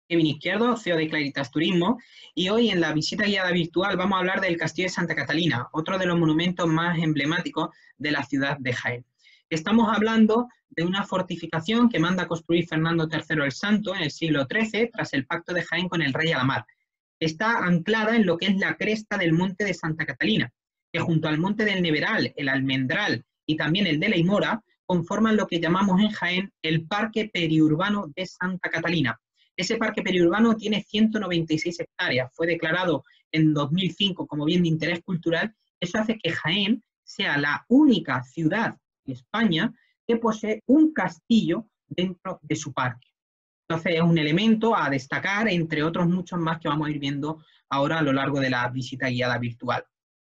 Kevin Izquierdo, CEO de Claritas Turismo, y hoy en la visita guiada virtual vamos a hablar del Castillo de Santa Catalina, otro de los monumentos más emblemáticos de la ciudad de Jaén. Estamos hablando de una fortificación que manda a construir Fernando III el Santo en el siglo XIII tras el pacto de Jaén con el rey Alamar. Está anclada en lo que es la cresta del monte de Santa Catalina, que junto al monte del Neveral, el Almendral y también el de la Himora, conforman lo que llamamos en Jaén el Parque Periurbano de Santa Catalina. Ese parque periurbano tiene 196 hectáreas, fue declarado en 2005 como bien de interés cultural. Eso hace que Jaén sea la única ciudad de España que posee un castillo dentro de su parque. Entonces es un elemento a destacar, entre otros muchos más que vamos a ir viendo ahora a lo largo de la visita guiada virtual.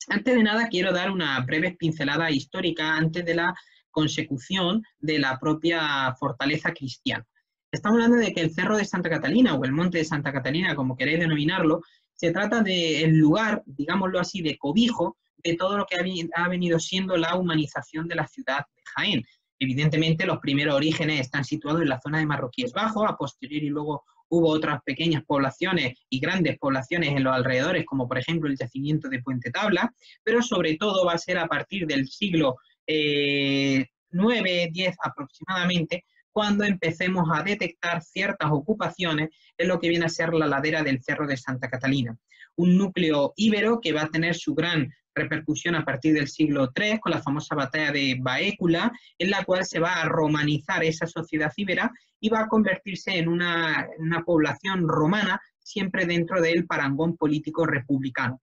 Antes de nada, quiero dar una breve pincelada histórica antes de la consecución de la propia fortaleza cristiana. Estamos hablando de que el Cerro de Santa Catalina, o el Monte de Santa Catalina, como queréis denominarlo, se trata del lugar, digámoslo así, de cobijo de todo lo que ha venido siendo la humanización de la ciudad de Jaén. Evidentemente, los primeros orígenes están situados en la zona de Marroquíes Bajos, a posteriori luego hubo otras pequeñas poblaciones y grandes poblaciones en los alrededores, como por ejemplo el yacimiento de Puente Tabla, pero sobre todo va a ser a partir del siglo IX, X aproximadamente, cuando empecemos a detectar ciertas ocupaciones en lo que viene a ser la ladera del Cerro de Santa Catalina. Un núcleo íbero que va a tener su gran repercusión a partir del siglo III, con la famosa batalla de Baécula, en la cual se va a romanizar esa sociedad íbera y va a convertirse en una población romana, siempre dentro del parangón político republicano.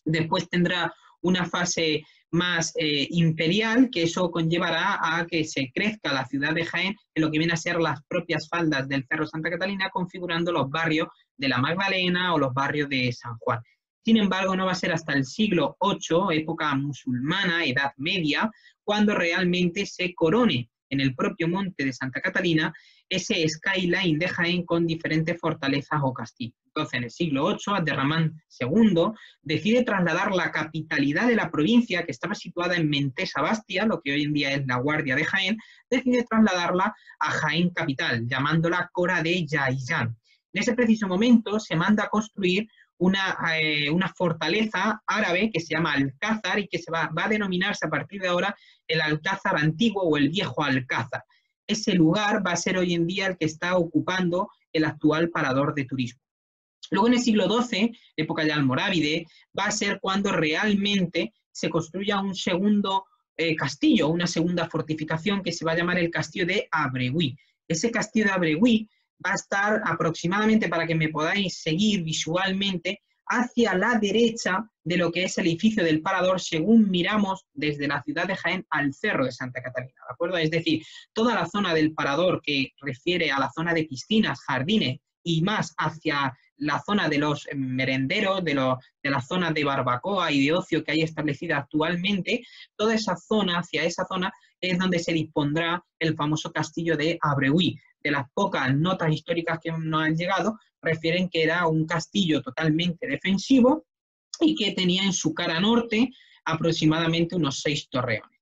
Después tendrá una fase más imperial, que eso conllevará a que se crezca la ciudad de Jaén en lo que viene a ser las propias faldas del Cerro Santa Catalina, configurando los barrios de la Magdalena o los barrios de San Juan. Sin embargo, no va a ser hasta el siglo VIII, época musulmana, Edad Media, cuando realmente se corone en el propio monte de Santa Catalina ese skyline de Jaén con diferentes fortalezas o castillos. Entonces, en el siglo VIII, Abderramán II decide trasladar la capitalidad de la provincia, que estaba situada en Mentesa Bastia, lo que hoy en día es la Guardia de Jaén, decide trasladarla a Jaén capital, llamándola Cora de Yaiyán. En ese preciso momento se manda a construir una fortaleza árabe que se llama Alcázar y que va a denominarse a partir de ahora el Alcázar Antiguo o el Viejo Alcázar. Ese lugar va a ser hoy en día el que está ocupando el actual parador de turismo. Luego en el siglo XII, época ya almorávide, va a ser cuando realmente se construya un segundo castillo, una segunda fortificación que se va a llamar el Castillo de Abregüí. Ese Castillo de Abregüí va a estar aproximadamente, para que me podáis seguir visualmente, hacia la derecha de lo que es el edificio del Parador, según miramos desde la ciudad de Jaén al Cerro de Santa Catalina, ¿de acuerdo? Es decir, toda la zona del Parador que refiere a la zona de piscinas, jardines y más hacia la zona de los merenderos, de la zona de barbacoa y de ocio que hay establecida actualmente, toda esa zona, hacia esa zona, es donde se dispondrá el famoso castillo de Abregüí. De las pocas notas históricas que nos han llegado, refieren que era un castillo totalmente defensivo y que tenía en su cara norte aproximadamente unos 6 torreones.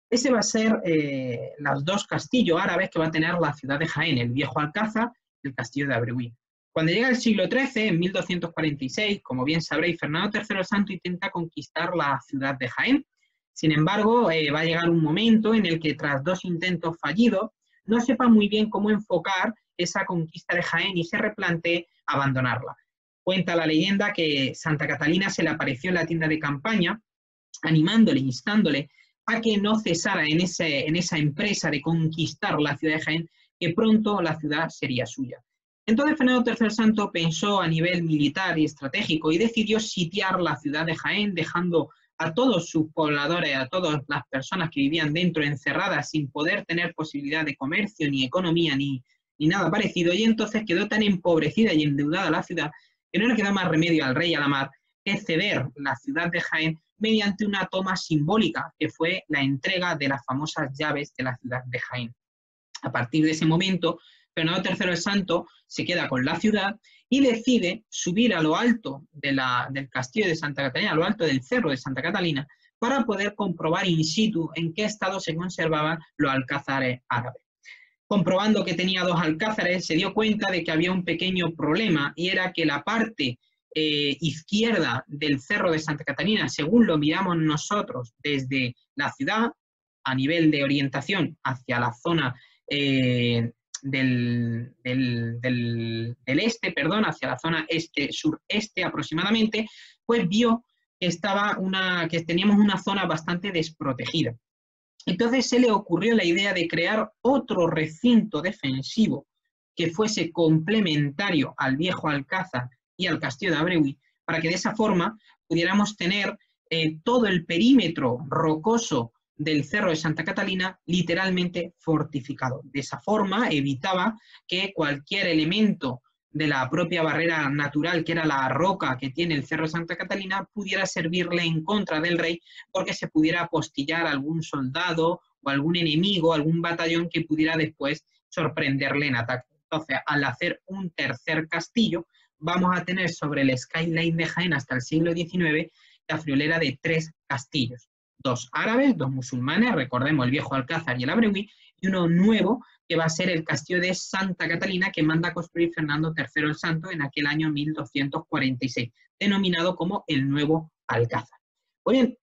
Ese va a ser los dos castillos árabes que va a tener la ciudad de Jaén, el Viejo Alcázar y el Castillo de Abregüí. Cuando llega el siglo XIII, en 1246, como bien sabréis, Fernando III el Santo intenta conquistar la ciudad de Jaén. Sin embargo, va a llegar un momento en el que tras 2 intentos fallidos, no sepa muy bien cómo enfocar esa conquista de Jaén y se replantee abandonarla. Cuenta la leyenda que Santa Catalina se le apareció en la tienda de campaña, animándole, instándole a que no cesara en esa empresa de conquistar la ciudad de Jaén, que pronto la ciudad sería suya. Entonces Fernando III el Santo pensó a nivel militar y estratégico y decidió sitiar la ciudad de Jaén, dejando a todos sus pobladores, a todas las personas que vivían dentro encerradas sin poder tener posibilidad de comercio, ni economía, ni nada parecido, y entonces quedó tan empobrecida y endeudada la ciudad que no le quedó más remedio al rey Alamar que ceder la ciudad de Jaén mediante una toma simbólica, que fue la entrega de las famosas llaves de la ciudad de Jaén. A partir de ese momento, Fernando III el Santo se queda con la ciudad y decide subir a lo alto del castillo de Santa Catalina, a lo alto del Cerro de Santa Catalina, para poder comprobar in situ en qué estado se conservaban los alcázares árabes. comprobando que tenía 2 alcázares, se dio cuenta de que había un pequeño problema, y era que la parte izquierda del Cerro de Santa Catalina, según lo miramos nosotros desde la ciudad, a nivel de orientación hacia la zona del este, perdón, hacia la zona este-sureste aproximadamente, pues vio que teníamos una zona bastante desprotegida. Entonces se le ocurrió la idea de crear otro recinto defensivo que fuese complementario al viejo Alcázar y al castillo de Abreuil, para que de esa forma pudiéramos tener todo el perímetro rocoso del Cerro de Santa Catalina literalmente fortificado. De esa forma evitaba que cualquier elemento de la propia barrera natural, que era la roca que tiene el Cerro de Santa Catalina, pudiera servirle en contra del rey, porque se pudiera apostillar algún soldado o algún enemigo, algún batallón que pudiera después sorprenderle en ataque. Entonces, al hacer un tercer castillo, vamos a tener sobre el skyline de Jaén hasta el siglo XIX la friolera de 3 castillos. 2 árabes, 2 musulmanes, recordemos el viejo Alcázar y el Abreuil, y uno nuevo que va a ser el castillo de Santa Catalina, que manda a construir Fernando III el Santo en aquel año 1246, denominado como el Nuevo Alcázar. Pues bien,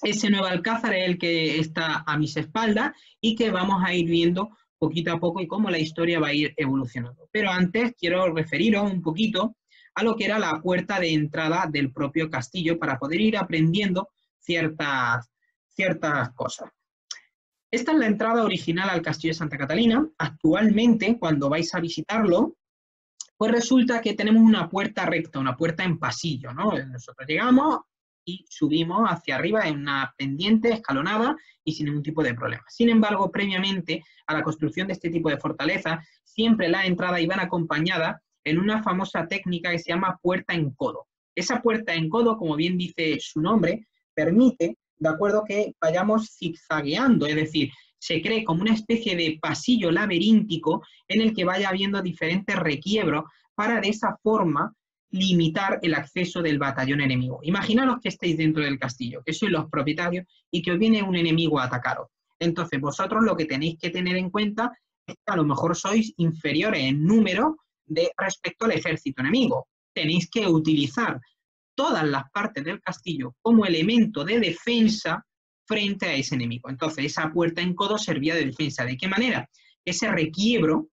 ese Nuevo Alcázar es el que está a mis espaldas y que vamos a ir viendo poquito a poco y cómo la historia va a ir evolucionando. Pero antes quiero referiros un poquito a lo que era la puerta de entrada del propio castillo para poder ir aprendiendo ciertas cosas. Esta es la entrada original al castillo de Santa Catalina. Actualmente, cuando vais a visitarlo, pues resulta que tenemos una puerta recta, una puerta en pasillo, ¿no? Nosotros llegamos y subimos hacia arriba en una pendiente escalonada y sin ningún tipo de problema. Sin embargo, previamente a la construcción de este tipo de fortaleza, siempre las entradas iban acompañadas en una famosa técnica que se llama puerta en codo. Esa puerta en codo, como bien dice su nombre, permite, de acuerdo, que vayamos zigzagueando, es decir, se cree como una especie de pasillo laberíntico en el que vaya habiendo diferentes requiebros para de esa forma limitar el acceso del batallón enemigo. Imaginaros que estéis dentro del castillo, que sois los propietarios y que os viene un enemigo a atacaros. Entonces vosotros lo que tenéis que tener en cuenta es que a lo mejor sois inferiores en número respecto al ejército enemigo. Tenéis que utilizar todas las partes del castillo como elemento de defensa frente a ese enemigo. Entonces, esa puerta en codo servía de defensa. ¿De qué manera? Ese requiebro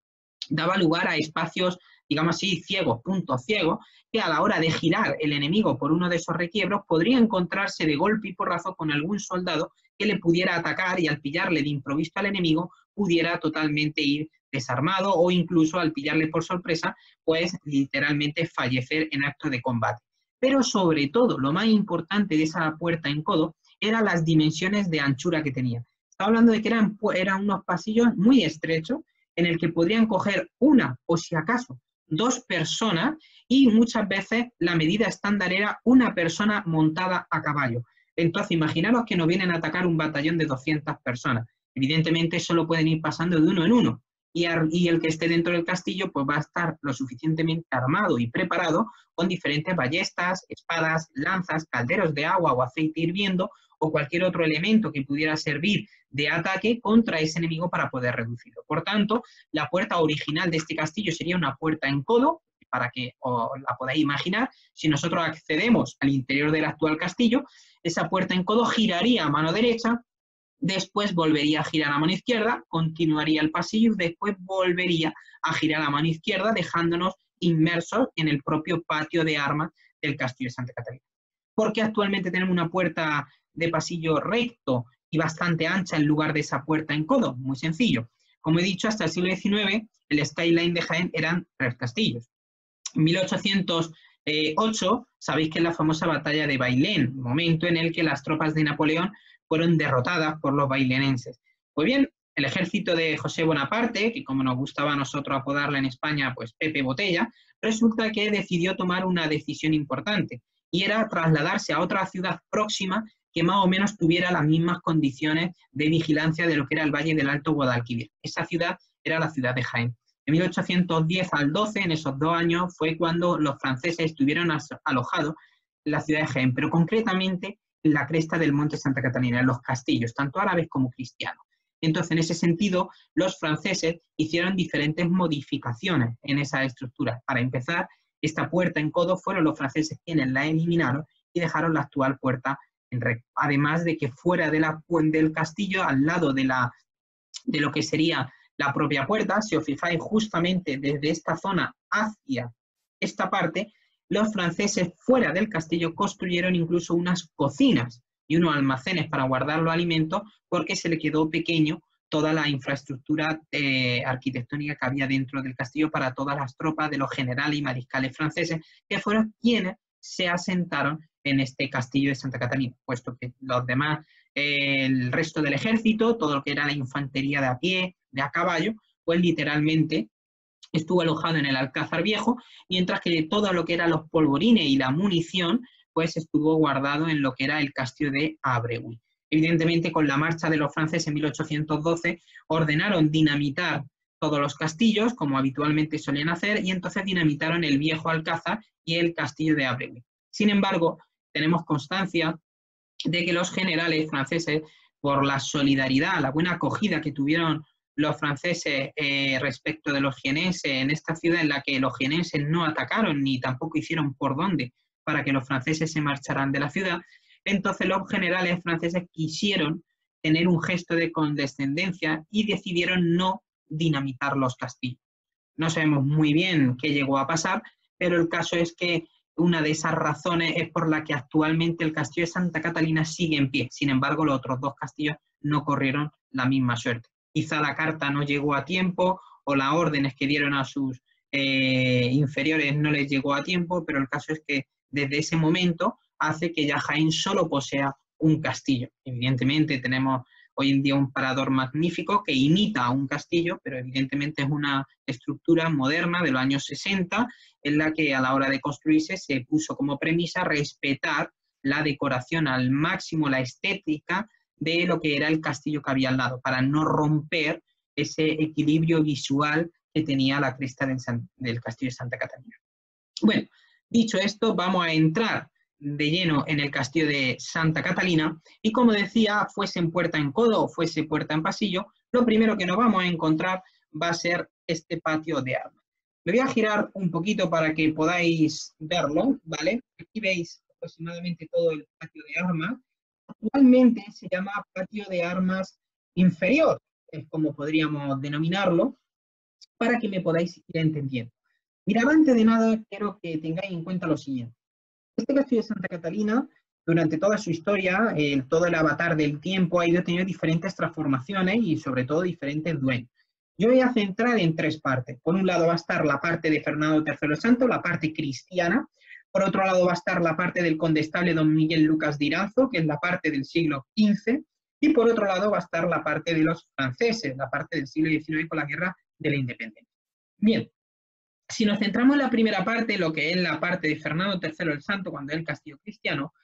daba lugar a espacios, digamos así, ciegos, puntos ciegos, que a la hora de girar el enemigo por uno de esos requiebros podría encontrarse de golpe y porrazo con algún soldado que le pudiera atacar y al pillarle de improviso al enemigo pudiera totalmente ir desarmado o incluso al pillarle por sorpresa, pues literalmente fallecer en acto de combate. Pero sobre todo, lo más importante de esa puerta en codo eran las dimensiones de anchura que tenía. Estaba hablando de que eran unos pasillos muy estrechos en el que podrían coger una o si acaso 2 personas y muchas veces la medida estándar era una persona montada a caballo. Entonces, imaginaros que nos vienen a atacar un batallón de 200 personas. Evidentemente, solo pueden ir pasando de uno en uno. Y el que esté dentro del castillo pues va a estar lo suficientemente armado y preparado con diferentes ballestas, espadas, lanzas, calderos de agua o aceite hirviendo o cualquier otro elemento que pudiera servir de ataque contra ese enemigo para poder reducirlo. Por tanto, la puerta original de este castillo sería una puerta en codo, para que os la podáis imaginar. Si nosotros accedemos al interior del actual castillo, esa puerta en codo giraría a mano derecha, después volvería a girar a mano izquierda, continuaría el pasillo y después volvería a girar a mano izquierda, dejándonos inmersos en el propio patio de armas del castillo de Santa Catalina. ¿Por qué actualmente tenemos una puerta de pasillo recto y bastante ancha en lugar de esa puerta en codo? Muy sencillo. Como he dicho, hasta el siglo XIX el skyline de Jaén eran 3 castillos. En 1808 sabéis que es la famosa batalla de Bailén, momento en el que las tropas de Napoleón fueron derrotadas por los bailenenses. Pues bien, el ejército de José Bonaparte, que como nos gustaba a nosotros apodarle en España, pues Pepe Botella, resulta que decidió tomar una decisión importante, y era trasladarse a otra ciudad próxima que más o menos tuviera las mismas condiciones de vigilancia de lo que era el Valle del Alto Guadalquivir. Esa ciudad era la ciudad de Jaén. De 1810 al 12, en esos 2 años, fue cuando los franceses estuvieron alojados en la ciudad de Jaén, pero concretamente en la cresta del monte Santa Catalina, en los castillos, tanto árabes como cristianos. Entonces, en ese sentido, los franceses hicieron diferentes modificaciones en esa estructura. Para empezar, esta puerta en codo fueron los franceses quienes la eliminaron y dejaron la actual puerta en recto. Además de que fuera del castillo, al lado de lo que sería la propia puerta, si os fijáis justamente desde esta zona hacia esta parte, los franceses fuera del castillo construyeron incluso unas cocinas y unos almacenes para guardar los alimentos porque se le quedó pequeño toda la infraestructura arquitectónica que había dentro del castillo para todas las tropas de los generales y mariscales franceses, que fueron quienes se asentaron en este castillo de Santa Catalina, puesto que los demás, el resto del ejército, todo lo que era la infantería de a pie, de a caballo, pues literalmente estuvo alojado en el Alcázar Viejo, mientras que todo lo que eran los polvorines y la munición, pues estuvo guardado en lo que era el castillo de Abreuil. Evidentemente, con la marcha de los franceses en 1812, ordenaron dinamitar todos los castillos, como habitualmente solían hacer, y entonces dinamitaron el viejo Alcázar y el castillo de Abreuil. Sin embargo, tenemos constancia de que los generales franceses, por la solidaridad, la buena acogida que tuvieron los franceses respecto de los jienenses en esta ciudad en la que los jienenses no atacaron ni tampoco hicieron por dónde para que los franceses se marcharan de la ciudad, entonces los generales franceses quisieron tener un gesto de condescendencia y decidieron no dinamitar los castillos. No sabemos muy bien qué llegó a pasar, pero el caso es que una de esas razones es por la que actualmente el castillo de Santa Catalina sigue en pie. Sin embargo, los otros dos castillos no corrieron la misma suerte. Quizá la carta no llegó a tiempo o las órdenes que dieron a sus inferiores no les llegó a tiempo, pero el caso es que desde ese momento hace que ya Jaén solo posea un castillo. Evidentemente tenemos hoy en día un parador magnífico que imita a un castillo, pero evidentemente es una estructura moderna de los años 60 en la que a la hora de construirse se puso como premisa respetar la decoración al máximo, la estética de lo que era el castillo que había al lado, para no romper ese equilibrio visual que tenía la cresta del castillo de Santa Catalina. Bueno, dicho esto, vamos a entrar de lleno en el castillo de Santa Catalina y como decía, fuese en puerta en codo o fuese puerta en pasillo, lo primero que nos vamos a encontrar va a ser este patio de armas. Me voy a girar un poquito para que podáis verlo, ¿vale? Aquí veis aproximadamente todo el patio de armas. Actualmente se llama patio de armas inferior, es como podríamos denominarlo, para que me podáis ir entendiendo. Mirad, antes de nada, quiero que tengáis en cuenta lo siguiente. Este castillo de Santa Catalina, durante toda su historia, todo el avatar del tiempo ha ido teniendo diferentes transformaciones y sobre todo diferentes dueños. Yo voy a centrar en tres partes. Por un lado va a estar la parte de Fernando III el Santo, la parte cristiana. Por otro lado va a estar la parte del condestable don Miguel Lucas de Iranzo, que es la parte del siglo XV. Y por otro lado va a estar la parte de los franceses, la parte del siglo XIX con la guerra de la independencia. Bien, si nos centramos en la primera parte, lo que es la parte de Fernando III el Santo, cuando es el castillo cristiano,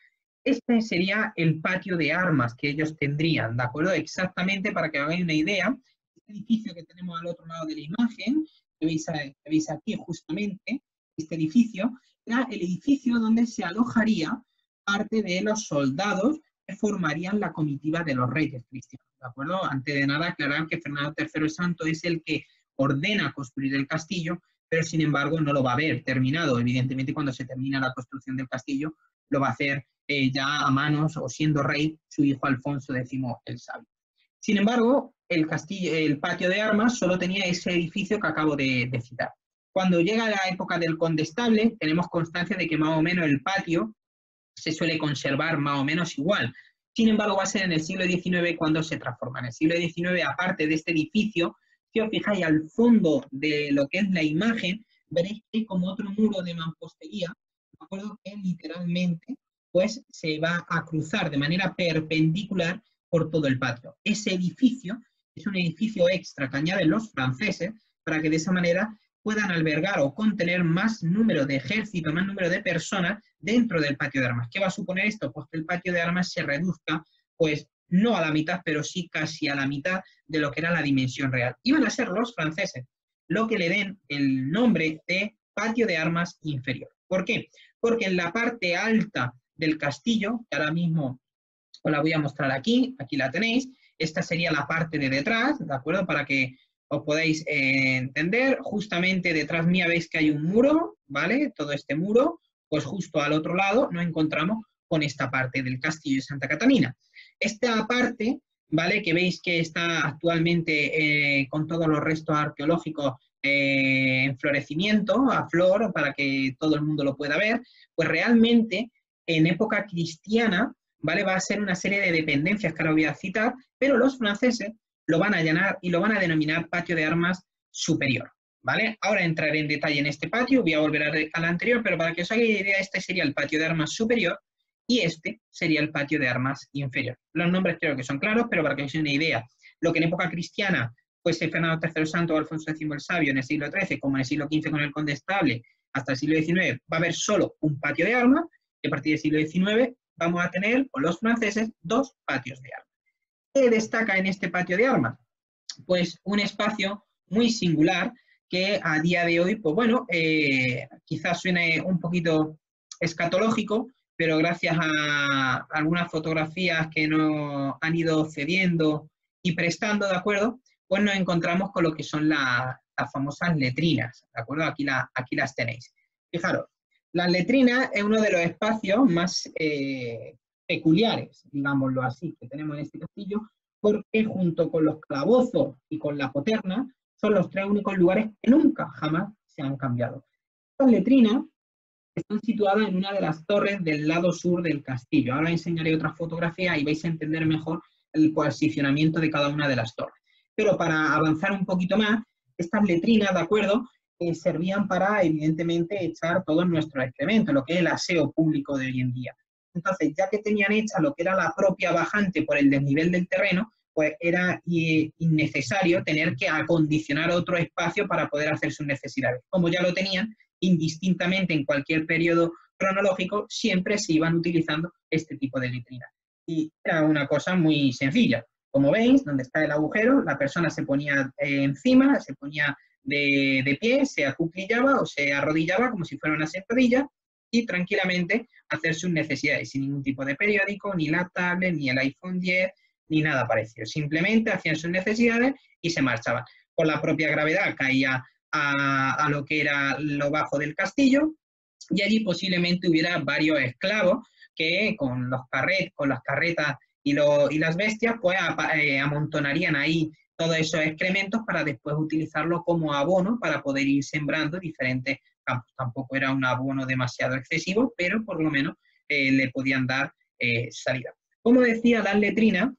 este sería el patio de armas que ellos tendrían, ¿de acuerdo? Exactamente para que hagáis una idea, este edificio que tenemos al otro lado de la imagen, que veis aquí justamente, este edificio, era el edificio donde se alojaría parte de los soldados que formarían la comitiva de los reyes cristianos, ¿de acuerdo? Antes de nada, aclarar que Fernando III el Santo es el que ordena construir el castillo, pero sin embargo no lo va a ver terminado. Evidentemente, cuando se termina la construcción del castillo, lo va a hacer ya a manos o siendo rey su hijo Alfonso X el Sabio. Sin embargo, el patio de armas solo tenía ese edificio que acabo de citar. Cuando llega la época del condestable, tenemos constancia de que más o menos el patio se suele conservar más o menos igual. Sin embargo, va a ser en el siglo XIX cuando se transforma. En el siglo XIX, aparte de este edificio, si os fijáis al fondo de lo que es la imagen, veréis que hay como otro muro de mampostería, de acuerdo, que literalmente pues se va a cruzar de manera perpendicular por todo el patio. Ese edificio es un edificio extra que añaden los franceses para que de esa manera puedan albergar o contener más número de ejército, más número de personas dentro del patio de armas. ¿Qué va a suponer esto? Pues que el patio de armas se reduzca, pues no a la mitad, pero sí casi a la mitad de lo que era la dimensión real. Iban a ser los franceses lo que le den el nombre de patio de armas inferior. ¿Por qué? Porque en la parte alta del castillo, que ahora mismo os la voy a mostrar aquí la tenéis, Esta sería la parte de detrás, ¿de acuerdo? Para que os podáis entender. Justamente detrás mía veis que hay un muro, ¿vale? Todo este muro, pues justo al otro lado nos encontramos con esta parte del castillo de Santa Catalina. Esta parte, ¿vale? Que veis que está actualmente con todos los restos arqueológicos en florecimiento, a flor, para que todo el mundo lo pueda ver, pues realmente en época cristiana, ¿vale? Va a ser una serie de dependencias que ahora voy a citar, pero los franceses lo van a llenar y lo van a denominar patio de armas superior, ¿vale? Ahora entraré en detalle en este patio, voy a volver al anterior, pero para que os hagáis idea, este sería el patio de armas superior y este sería el patio de armas inferior. Los nombres creo que son claros, pero para que os hagáis una idea, lo que en época cristiana fuese Fernando III el Santo o Alfonso X el Sabio en el siglo XIII, como en el siglo XV con el Condestable, hasta el siglo XIX, va a haber solo un patio de armas, y a partir del siglo XIX vamos a tener, con los franceses, 2 patios de armas. ¿Qué destaca en este patio de armas? Pues un espacio muy singular que a día de hoy, pues bueno, quizás suene un poquito escatológico, pero gracias a algunas fotografías que nos han ido cediendo y prestando, ¿de acuerdo? Pues nos encontramos con lo que son las famosas letrinas, ¿de acuerdo? Aquí las tenéis. Fijaros, las letrinas es uno de los espacios más peculiares, digámoslo así, que tenemos en este castillo, porque junto con los calabozos y con la poterna son los 3 únicos lugares que nunca, jamás se han cambiado. Estas letrinas están situadas en una de las torres del lado sur del castillo. Ahora enseñaré otra fotografía y vais a entender mejor el posicionamiento de cada una de las torres. Pero para avanzar un poquito más, estas letrinas, ¿de acuerdo?, servían para, evidentemente, echar todos nuestros excrementos, lo que es el aseo público de hoy en día. Entonces, ya que tenían hecha lo que era la propia bajante por el desnivel del terreno, pues era innecesario tener que acondicionar otro espacio para poder hacer sus necesidades. Como ya lo tenían, indistintamente en cualquier periodo cronológico, siempre se iban utilizando este tipo de letrinas. Y era una cosa muy sencilla. Como veis, donde está el agujero, la persona se ponía encima, se ponía de pie, se acuclillaba o se arrodillaba como si fuera una sentadilla y tranquilamente hacer sus necesidades sin ningún tipo de periódico, ni la tablet, ni el iPhone 10, ni nada parecido. Simplemente hacían sus necesidades y se marchaban. Por la propia gravedad caía a lo que era lo bajo del castillo y allí posiblemente hubiera varios esclavos que con las carretas y las bestias pues amontonarían ahí todos esos excrementos para después utilizarlo como abono para poder ir sembrando diferentes campos. Tampoco era un abono demasiado excesivo, pero por lo menos le podían dar salida. Como decía, las letrinas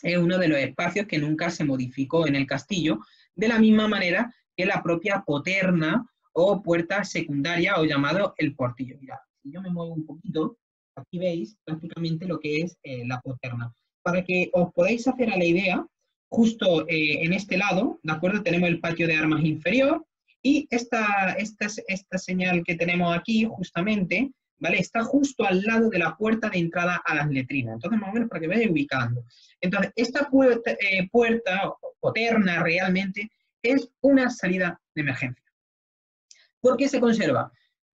es uno de los espacios que nunca se modificó en el castillo, de la misma manera que la propia poterna o puerta secundaria o llamado el portillo. Mirad, si yo me muevo un poquito, aquí veis prácticamente lo que es la poterna. Para que os podáis hacer a la idea, justo en este lado, ¿de acuerdo? Tenemos el patio de armas inferior y esta señal que tenemos aquí justamente, ¿vale? Está justo al lado de la puerta de entrada a las letrinas. Entonces, más o menos para que vayáis ubicando. Entonces, esta puerta poterna realmente es una salida de emergencia. ¿Por qué se conserva?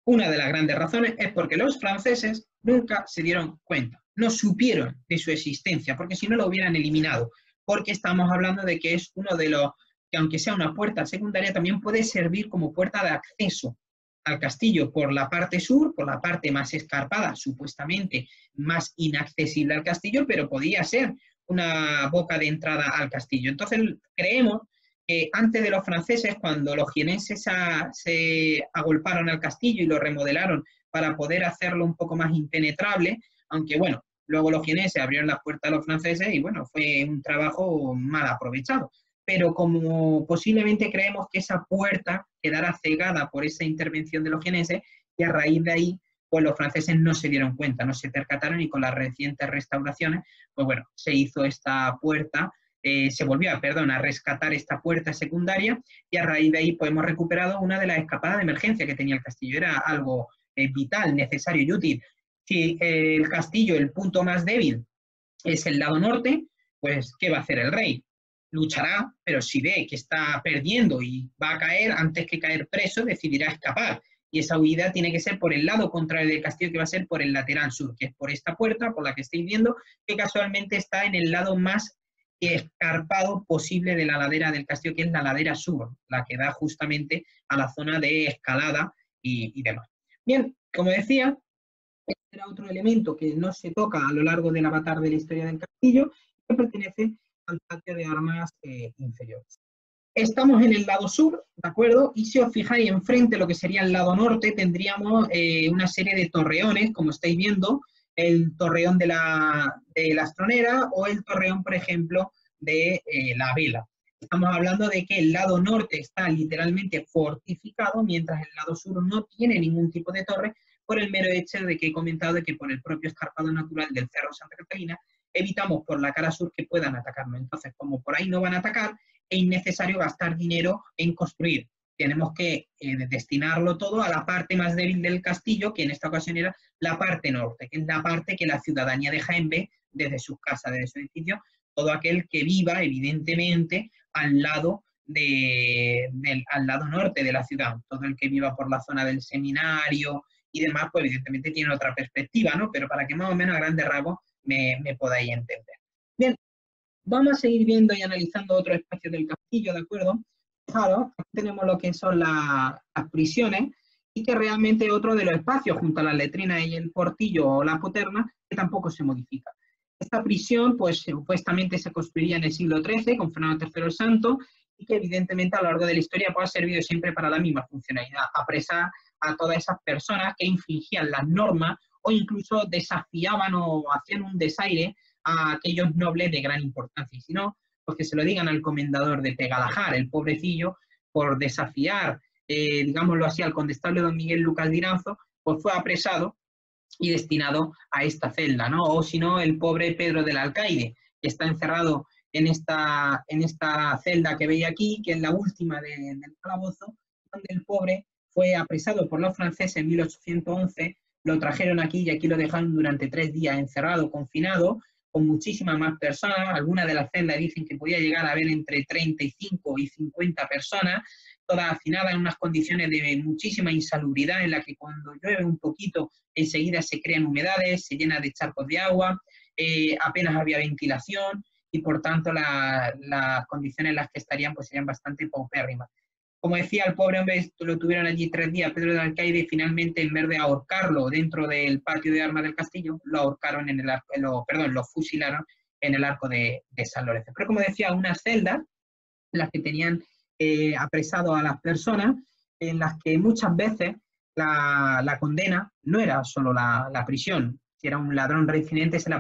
Una de las grandes razones es porque los franceses nunca se dieron cuenta, no supieron de su existencia, porque si no lo hubieran eliminado, porque estamos hablando de que es uno de los que, aunque sea una puerta secundaria, también puede servir como puerta de acceso al castillo por la parte sur, por la parte más escarpada, supuestamente más inaccesible al castillo, pero podía ser una boca de entrada al castillo. Entonces creemos que antes de los franceses, cuando los jienenses se agolparon al castillo y lo remodelaron para poder hacerlo un poco más impenetrable, aunque bueno, luego los jienenses abrieron las puertas a los franceses y bueno, fue un trabajo mal aprovechado. Pero como posiblemente creemos que esa puerta quedara cegada por esa intervención de los jienenses, y a raíz de ahí, pues los franceses no se dieron cuenta, no se percataron y con las recientes restauraciones, pues bueno, se hizo esta puerta, se volvió a rescatar esta puerta secundaria y a raíz de ahí pues hemos recuperado una de las escapadas de emergencia que tenía el castillo. Era algo vital, necesario y útil. Si el castillo, el punto más débil, es el lado norte, pues ¿qué va a hacer el rey? Luchará, pero si ve que está perdiendo y va a caer, antes que caer preso, decidirá escapar. Y esa huida tiene que ser por el lado contrario del castillo, que va a ser por el lateral sur, que es por esta puerta, por la que estáis viendo, que casualmente está en el lado más escarpado posible de la ladera del castillo, que es la ladera sur, la que da justamente a la zona de escalada y demás. Bien, como decía, este era otro elemento que no se toca a lo largo del avatar de la historia del castillo, que pertenece al patio de armas inferiores. Estamos en el lado sur, ¿de acuerdo? Y si os fijáis enfrente, lo que sería el lado norte, tendríamos una serie de torreones, como estáis viendo, el torreón de la Astronera o el torreón, por ejemplo, de la Vela. Estamos hablando de que el lado norte está literalmente fortificado, mientras el lado sur no tiene ningún tipo de torre, por el mero hecho de que he comentado de que por el propio escarpado natural del Cerro Santa Catalina, evitamos por la cara sur que puedan atacarnos. Entonces, como por ahí no van a atacar, es innecesario gastar dinero en construir. Tenemos que destinarlo todo a la parte más débil del castillo, que en esta ocasión era la parte norte, que es la parte que la ciudadanía de Jaén ve desde sus casas, desde su edificio, todo aquel que viva, evidentemente, al lado norte de la ciudad. Todo el que viva por la zona del seminario y demás, pues evidentemente tiene otra perspectiva, ¿no? Pero para que más o menos a grandes rasgos me podáis entender. Bien, vamos a seguir viendo y analizando otros espacios del castillo, ¿de acuerdo? Claro, aquí tenemos lo que son las prisiones y que realmente es otro de los espacios junto a las letrinas y el portillo o la poterna que tampoco se modifica. Esta prisión, pues supuestamente se construiría en el siglo XIII con Fernando III el Santo y que evidentemente a lo largo de la historia pues, ha servido siempre para la misma funcionalidad, apresar a todas esas personas que infringían las normas o incluso desafiaban o hacían un desaire a aquellos nobles de gran importancia. Y si no, pues que se lo digan al comendador de Tegalajar, el pobrecillo, por desafiar, digámoslo así, al condestable don Miguel Lucas Diranzo, pues fue apresado y destinado a esta celda, ¿no? O si no, el pobre Pedro del Alcaide, que está encerrado en esta celda que veis aquí, que es la última del calabozo, donde el pobre fue apresado por los franceses en 1811, lo trajeron aquí y aquí lo dejaron durante 3 días encerrado, confinado, con muchísimas más personas. Algunas de las celdas dicen que podía llegar a haber entre 35 y 50 personas, todas hacinadas en unas condiciones de muchísima insalubridad, en la que cuando llueve un poquito enseguida se crean humedades, se llena de charcos de agua, apenas había ventilación y por tanto las condiciones en las que estarían pues serían bastante paupérrimas. Como decía, el pobre hombre lo tuvieron allí 3 días, Pedro de Alcaide, y finalmente en vez de ahorcarlo dentro del patio de armas del castillo, lo ahorcaron en el arco, lo fusilaron en el arco de San Lorenzo. Pero como decía, unas celdas en las que tenían apresado a las personas, en las que muchas veces la condena no era solo la prisión. Si era un ladrón reincidente se le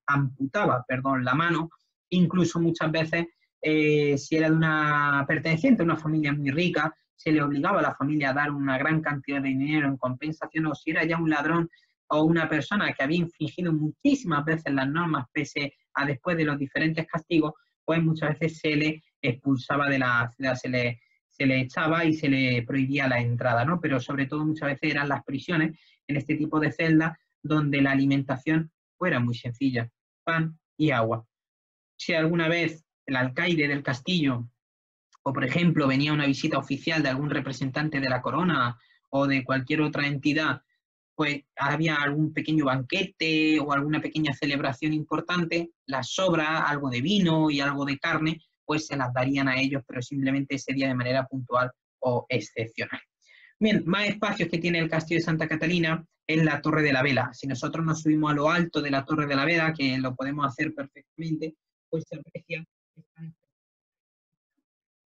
amputaba la mano, incluso muchas veces si era de una perteneciente a una familia muy rica, se le obligaba a la familia a dar una gran cantidad de dinero en compensación, o si era ya un ladrón o una persona que había infringido muchísimas veces las normas pese a después de los diferentes castigos, pues muchas veces se le expulsaba de la ciudad, se le echaba y se le prohibía la entrada, ¿no? Pero sobre todo muchas veces eran las prisiones, en este tipo de celdas, donde la alimentación fuera muy sencilla, pan y agua. Si alguna vez el alcaide del castillo, o por ejemplo venía una visita oficial de algún representante de la corona o de cualquier otra entidad, pues había algún pequeño banquete o alguna pequeña celebración importante, las sobras, algo de vino y algo de carne, pues se las darían a ellos, pero simplemente ese día de manera puntual o excepcional. Bien, más espacios que tiene el castillo de Santa Catalina es la Torre de la Vela. Si nosotros nos subimos a lo alto de la Torre de la Vela, que lo podemos hacer perfectamente, pues se aprecia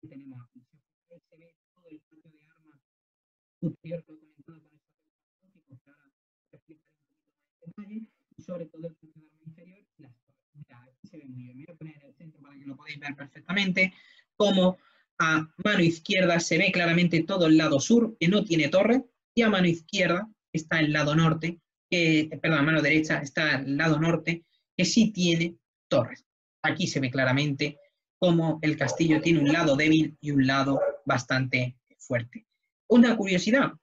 tenemos aquí. Se ve todo el patio de armas superior que he comentado con estos que ahora explicaré un poquito más en detalle, y sobre todo el patio de armas inferior y las torres. Mira, aquí se ve muy bien. Me voy a poner en el centro para que lo podáis ver perfectamente, como a mano izquierda se ve claramente todo el lado sur, que no tiene torre, y a mano izquierda está el lado norte, perdón, a mano derecha está el lado norte, que sí tiene torres. Aquí se ve claramente cómo el castillo tiene un lado débil y un lado bastante fuerte. Una curiosidad,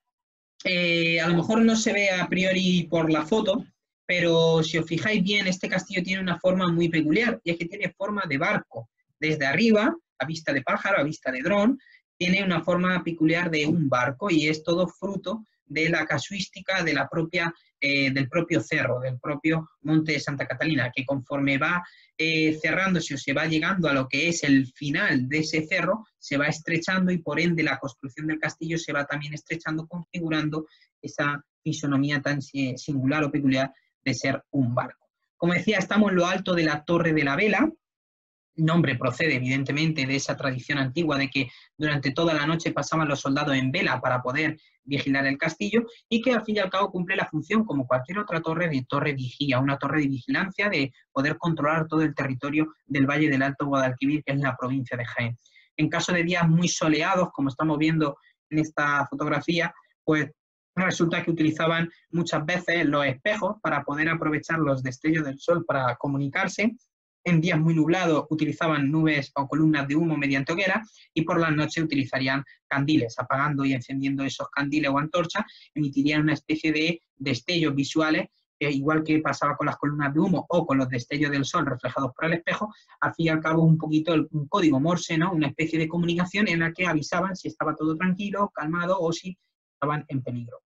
a lo mejor no se ve a priori por la foto, pero si os fijáis bien, este castillo tiene una forma muy peculiar, y es que tiene forma de barco. Desde arriba, a vista de pájaro, a vista de dron, tiene una forma peculiar de un barco, y es todo fruto de la casuística de la propia, del propio cerro, del propio monte de Santa Catalina, que conforme va cerrándose o se va llegando a lo que es el final de ese cerro, se va estrechando y por ende la construcción del castillo se va también estrechando, configurando esa fisonomía tan singular o peculiar de ser un barco. Como decía, estamos en lo alto de la Torre de la Vela. Nombre procede evidentemente de esa tradición antigua de que durante toda la noche pasaban los soldados en vela para poder vigilar el castillo y que al fin y al cabo cumple la función como cualquier otra torre de torre vigía, una torre de vigilancia de poder controlar todo el territorio del Valle del Alto Guadalquivir, que es la provincia de Jaén. En caso de días muy soleados, como estamos viendo en esta fotografía, pues resulta que utilizaban muchas veces los espejos para poder aprovechar los destellos del sol para comunicarse. En días muy nublados utilizaban nubes o columnas de humo mediante hoguera y por las noches utilizarían candiles. Apagando y encendiendo esos candiles o antorchas emitirían una especie de destellos visuales, igual que pasaba con las columnas de humo o con los destellos del sol reflejados por el espejo. Al fin y al cabo un poquito un código Morse, ¿no? Una especie de comunicación en la que avisaban si estaba todo tranquilo, calmado o si estaban en peligro.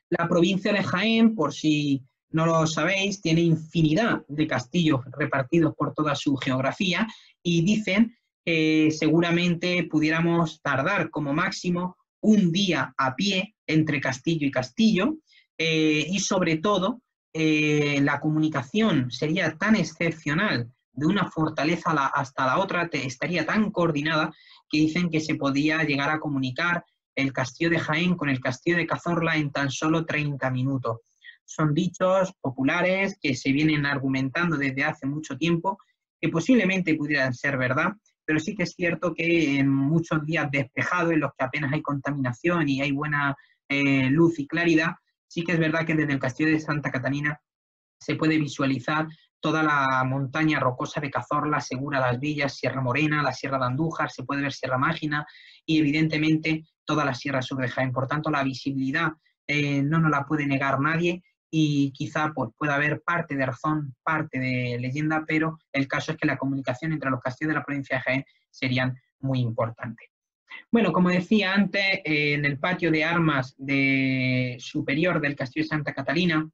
La provincia de Jaén, por si no lo sabéis, tiene infinidad de castillos repartidos por toda su geografía y dicen que seguramente pudiéramos tardar como máximo un día a pie entre castillo y castillo y sobre todo la comunicación sería tan excepcional de una fortaleza hasta la otra, estaría tan coordinada que dicen que se podía llegar a comunicar el castillo de Jaén con el castillo de Cazorla en tan solo 30 minutos. Son dichos populares que se vienen argumentando desde hace mucho tiempo, que posiblemente pudieran ser verdad, pero sí que es cierto que en muchos días despejados, en los que apenas hay contaminación y hay buena luz y claridad, sí que es verdad que desde el castillo de Santa Catalina se puede visualizar toda la montaña rocosa de Cazorla, Segura, Las Villas, Sierra Morena, la Sierra de Andújar, se puede ver Sierra Mágina y evidentemente toda la Sierra Sur de Jaén. Por tanto, la visibilidad no nos la puede negar nadie y quizá pues, pueda haber parte de razón, parte de leyenda, pero el caso es que la comunicación entre los castillos de la provincia de Jaén serían muy importantes. Bueno, como decía antes, en el patio de armas superior del castillo de Santa Catalina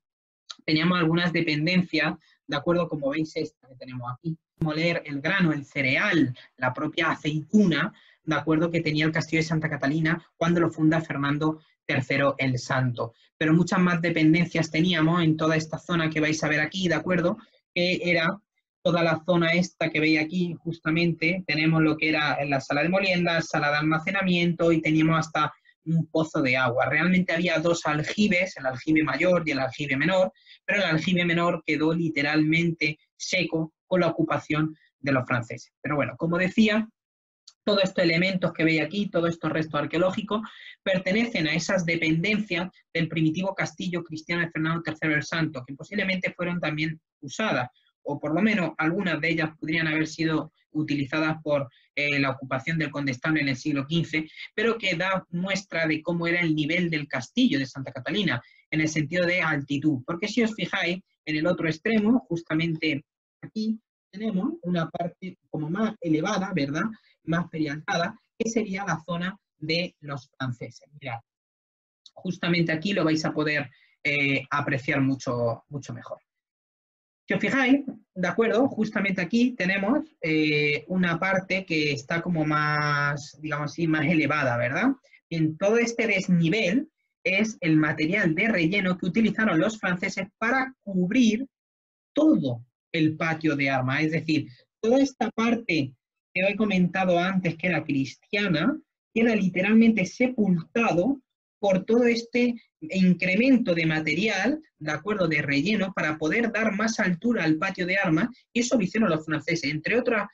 teníamos algunas dependencias, de acuerdo, como veis esta que tenemos aquí, moler el grano, el cereal, la propia aceituna, de acuerdo, que tenía el castillo de Santa Catalina cuando lo funda Fernando III el Santo. Pero muchas más dependencias teníamos en toda esta zona que vais a ver aquí, de acuerdo, que era toda la zona esta que veis aquí, justamente, tenemos lo que era la sala de moliendas, sala de almacenamiento y teníamos hasta un pozo de agua. Realmente había dos aljibes, el aljibe mayor y el aljibe menor, pero el aljibe menor quedó literalmente seco con la ocupación de los franceses. Pero bueno, como decía, todos estos elementos que veis aquí, todos estos restos arqueológicos, pertenecen a esas dependencias del primitivo castillo cristiano de Fernando III el Santo, que posiblemente fueron también usadas, o por lo menos algunas de ellas podrían haber sido utilizadas por la ocupación del condestable en el siglo XV, pero que da muestra de cómo era el nivel del castillo de Santa Catalina, en el sentido de altitud. Porque si os fijáis, en el otro extremo, justamente aquí, tenemos una parte como más elevada, ¿verdad?, más periantada, que sería la zona de los franceses. Mirad, justamente aquí lo vais a poder apreciar mucho mejor. Si os fijáis, de acuerdo, justamente aquí tenemos una parte que está como más, digamos así, más elevada, ¿verdad? En todo este desnivel es el material de relleno que utilizaron los franceses para cubrir todo el patio de armas. Es decir, toda esta parte que he comentado antes que era cristiana, queda literalmente sepultado por todo este incremento de material, de acuerdo, de relleno, para poder dar más altura al patio de armas, y eso lo hicieron los franceses. Entre otros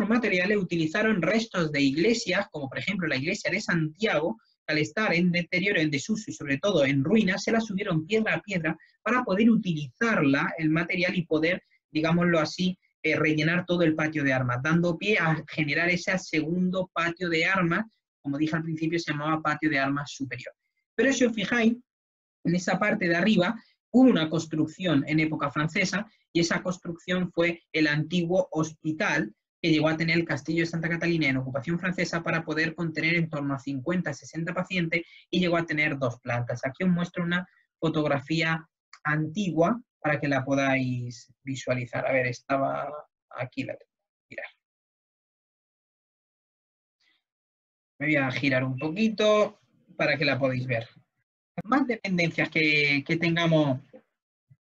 materiales utilizaron restos de iglesias, como por ejemplo la iglesia de Santiago, al estar en deterioro, en desuso y sobre todo en ruinas, se la subieron piedra a piedra para poder utilizarla, el material, y poder, digámoslo así, rellenar todo el patio de armas, dando pie a generar ese segundo patio de armas, como dije al principio, se llamaba patio de armas superior. Pero si os fijáis, en esa parte de arriba hubo una construcción en época francesa y esa construcción fue el antiguo hospital que llegó a tener el castillo de Santa Catalina en ocupación francesa para poder contener en torno a 50-60 pacientes y llegó a tener 2 plantas. Aquí os muestro una fotografía antigua para que la podáis visualizar. A ver, estaba aquí, la tengo que girar. Me voy a girar un poquito para que la podáis ver. Más dependencias que tengamos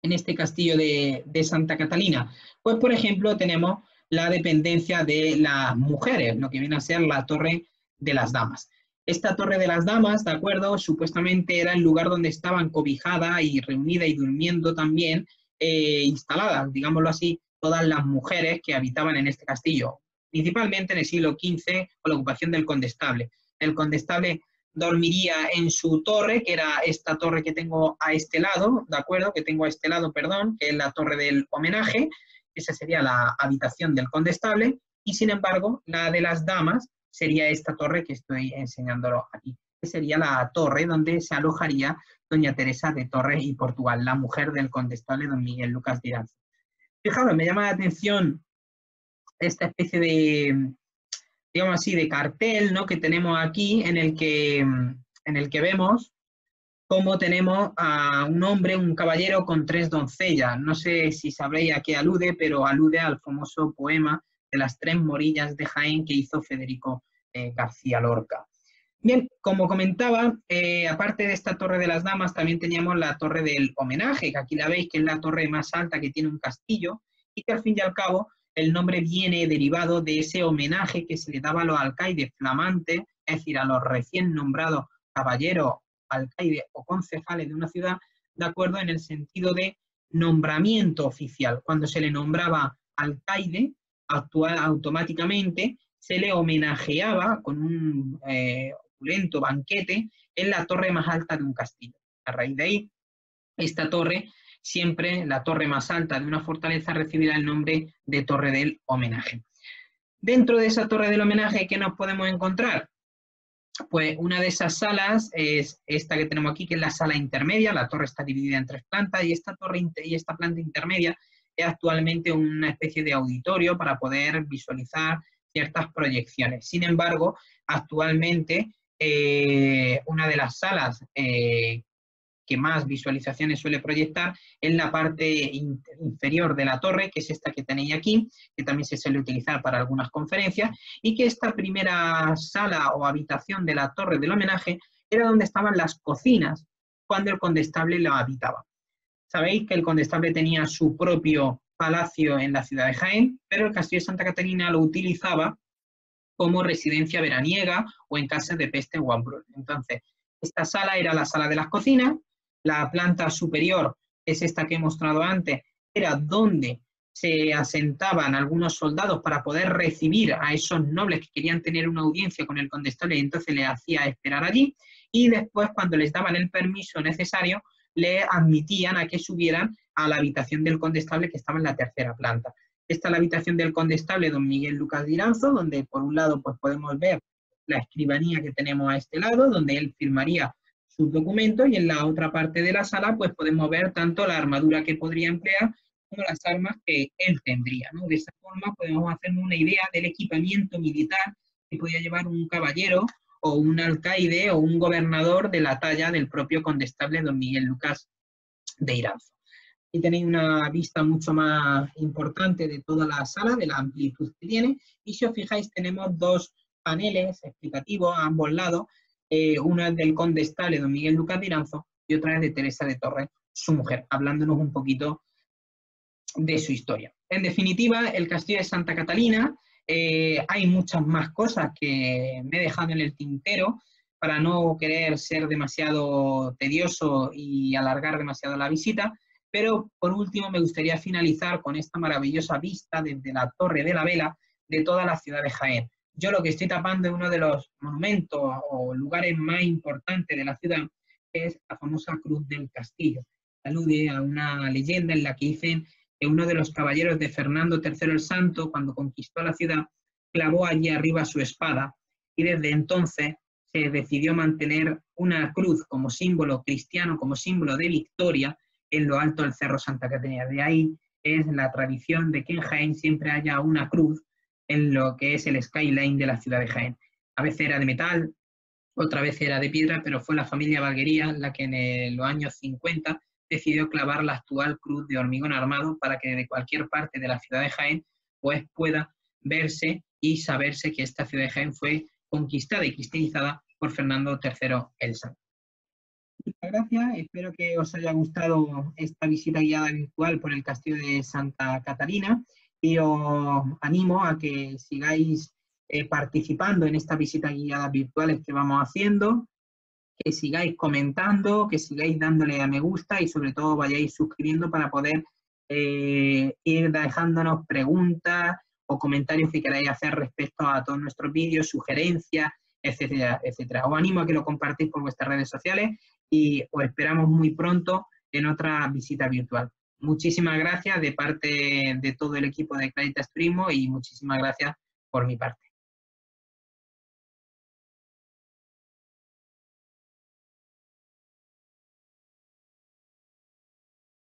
en este castillo de Santa Catalina. Pues, por ejemplo, tenemos la dependencia de las mujeres, lo que viene a ser la Torre de las Damas. Esta Torre de las Damas, ¿de acuerdo? Supuestamente era el lugar donde estaban cobijadas y reunidas y durmiendo también, instaladas, digámoslo así, todas las mujeres que habitaban en este castillo, principalmente en el siglo XV con la ocupación del condestable. El condestable dormiría en su torre, que era esta torre que tengo a este lado, ¿de acuerdo? Que tengo a este lado, perdón, que es la torre del homenaje, esa sería la habitación del condestable, y sin embargo, la de las damas sería esta torre que estoy enseñándolo aquí, que sería la torre donde se alojaría doña Teresa de Torres y Portugal, la mujer del condestable don Miguel Lucas de Iranzo. Fijaros, me llama la atención esta especie de, digamos así, de cartel, ¿no?, que tenemos aquí, en el que vemos cómo tenemos a un hombre, un caballero con 3 doncellas. No sé si sabréis a qué alude, pero alude al famoso poema de las 3 morillas de Jaén que hizo Federico García Lorca. Bien, como comentaba, aparte de esta Torre de las Damas, también teníamos la Torre del Homenaje, que aquí la veis, que es la torre más alta que tiene un castillo, y que al fin y al cabo el nombre viene derivado de ese homenaje que se le daba a los alcaides flamantes, es decir, a los recién nombrados caballeros, alcaides o concejales de una ciudad, de acuerdo en el sentido de nombramiento oficial. Cuando se le nombraba alcaide, automáticamente se le homenajeaba con un opulento banquete en la torre más alta de un castillo. A raíz de ahí, esta torre, siempre la torre más alta de una fortaleza, recibirá el nombre de Torre del Homenaje. Dentro de esa Torre del Homenaje, ¿qué nos podemos encontrar? Pues una de esas salas es esta que tenemos aquí, que es la sala intermedia. La torre está dividida en 3 plantas y esta planta intermedia es actualmente una especie de auditorio para poder visualizar ciertas proyecciones. Sin embargo, actualmente una de las salas que más visualizaciones suele proyectar en la parte inferior de la torre, que es esta que tenéis aquí, que también se suele utilizar para algunas conferencias, y que esta primera sala o habitación de la torre del homenaje era donde estaban las cocinas cuando el condestable la habitaba. Sabéis que el condestable tenía su propio palacio en la ciudad de Jaén, pero el castillo de Santa Catalina lo utilizaba como residencia veraniega o en caso de peste o hambruna. Entonces, esta sala era la sala de las cocinas. La planta superior es esta que he mostrado antes, era donde se asentaban algunos soldados para poder recibir a esos nobles que querían tener una audiencia con el condestable y entonces le hacía esperar allí, y después, cuando les daban el permiso necesario, le admitían a que subieran a la habitación del condestable, que estaba en la 3ª planta. Esta es la habitación del condestable don Miguel Lucas de Iranzo, donde por un lado pues podemos ver la escribanía que tenemos a este lado, donde él firmaría sus documentos, y en la otra parte de la sala pues podemos ver tanto la armadura que podría emplear como las armas que él tendría, ¿no? De esa forma podemos hacernos una idea del equipamiento militar que podía llevar un caballero o un alcaide o un gobernador de la talla del propio condestable don Miguel Lucas de Iranzo. Aquí tenéis una vista mucho más importante de toda la sala, de la amplitud que tiene, y si os fijáis tenemos 2 paneles explicativos a ambos lados. Una es del condestable don Miguel Lucas de Iranzo y otra es de Teresa de Torres, su mujer, hablándonos un poquito de su historia. En definitiva, el castillo de Santa Catalina, hay muchas más cosas que me he dejado en el tintero para no querer ser demasiado tedioso y alargar demasiado la visita, pero por último me gustaría finalizar con esta maravillosa vista desde la Torre de la Vela de toda la ciudad de Jaén. Yo lo que estoy tapando es uno de los monumentos o lugares más importantes de la ciudad, que es la famosa Cruz del Castillo. Alude a una leyenda en la que dicen que uno de los caballeros de Fernando III el Santo, cuando conquistó la ciudad, clavó allí arriba su espada, y desde entonces se decidió mantener una cruz como símbolo cristiano, como símbolo de victoria, en lo alto del Cerro Santa Catalina. De ahí es la tradición de que en Jaén siempre haya una cruz en lo que es el skyline de la ciudad de Jaén. A veces era de metal, otra vez era de piedra, pero fue la familia Valguería la que en los años 50 decidió clavar la actual cruz de hormigón armado para que de cualquier parte de la ciudad de Jaén pues pueda verse y saberse que esta ciudad de Jaén fue conquistada y cristianizada por Fernando III el Santo. Muchas gracias, espero que os haya gustado esta visita guiada virtual por el castillo de Santa Catalina y os animo a que sigáis participando en estas visitas guiadas virtuales que vamos haciendo, que sigáis comentando, que sigáis dándole a me gusta y sobre todo vayáis suscribiendo para poder ir dejándonos preguntas o comentarios que queráis hacer respecto a todos nuestros vídeos, sugerencias, etcétera, etcétera. Os animo a que lo compartáis por vuestras redes sociales y os esperamos muy pronto en otra visita virtual. Muchísimas gracias de parte de todo el equipo de Claritas Turismo y muchísimas gracias por mi parte.